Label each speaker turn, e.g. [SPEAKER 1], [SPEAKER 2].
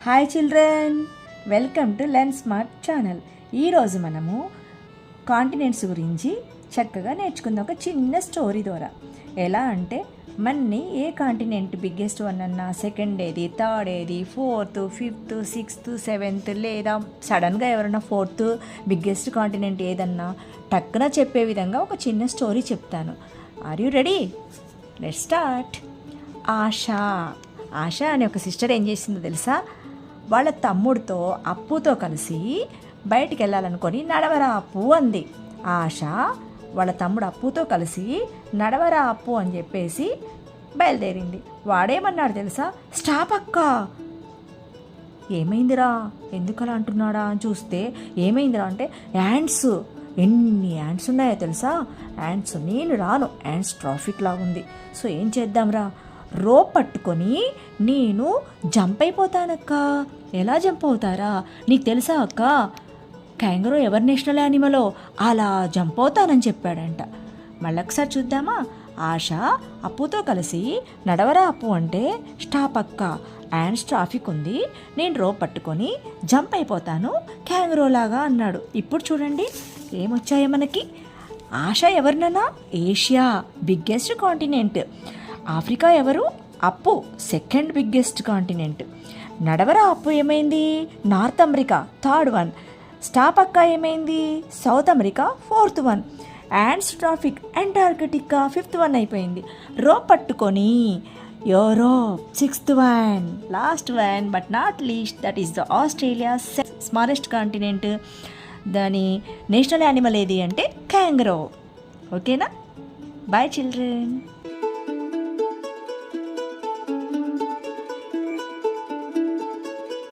[SPEAKER 1] Hi children, welcome to learn smart channel. ఈరోజు మనము continents గురించి చక్కగా నేర్చుకుందాం ఒక చిన్న స్టోరీ ద్వారా. ఎలా అంటే మన్ని ఏ కాంటినెంట్ బిగ్గెస్ట్ వన్ అన్నా, సెకండ్ ఏది, థర్డ్ ఏది, ఫోర్త్, ఫిఫ్త్, సిక్స్త్, సెవెంత్, లేదా సడన్గా ఎవరైనా ఫోర్త్ బిగ్గెస్ట్ కాంటినెంట్ ఏదన్నా టక్కున చెప్పే విధంగా ఒక చిన్న స్టోరీ చెప్తాను. Are you ready? Let's start. Asha అనే ఒక సిస్టర్ ఏం చేసిందో తెలుసా? వాళ్ళ తమ్ముడితో అప్పుతో కలిసి బయటికి వెళ్ళాలనుకొని నడవరా అప్పు అంది. ఆశ వాళ్ళ తమ్ముడు అప్పుతో కలిసి నడవరా అప్పు అని చెప్పేసి బయలుదేరింది. వాడేమన్నాడు తెలుసా? స్టాప్ అక్క. ఏమైందిరా, ఎందుకలా అంటున్నాడా అని చూస్తే ఏమైందిరా అంటే యాంట్స్. ఎన్ని యాంట్స్ ఉన్నాయో తెలుసా? యాంట్స్. నేను రాను, యాంట్స్ ట్రాఫిక్ లాగుంది. సో ఏం చేద్దాంరా, రోప్ పట్టుకొని నేను జంప్ అయిపోతానక్క. ఎలా జంప్ అవుతారా? నీకు తెలుసా అక్క, క్యాంగరో ఎవరి నేషనల్ యానిమలో అలా జంప్ అవుతానని చెప్పాడంట. మళ్ళొకసారి చూద్దామా? ఆశ అప్పుతో కలిసి నడవరా అప్పు అంటే స్టాప్ అక్క, యాండ్స్ ట్రాఫిక్ ఉంది, నేను రోప్ పట్టుకొని జంప్ అయిపోతాను క్యాంగరోలాగా అన్నాడు. ఇప్పుడు చూడండి ఏమొచ్చాయో మనకి. ఆశ ఎవరినన్నా? Asia, biggest continent. ఆఫ్రికా ఎవరు? అప్పు, సెకండ్ బిగ్గెస్ట్ కాంటినెంట్. నడవరా అప్పు ఏమైంది? North America, third one. Stop అక్క ఏమైంది? South America, fourth one. యాండ్స్ ట్రాఫిక్, అంటార్కిటికా, ఫిఫ్త్ వన్ అయిపోయింది. రోప్ పట్టుకొని Europe, sixth one. Last one but not least, that is the Australia, smallest continent. దాని national animal ఏది అంటే క్యాంగరో. ఓకేనా? Bye children.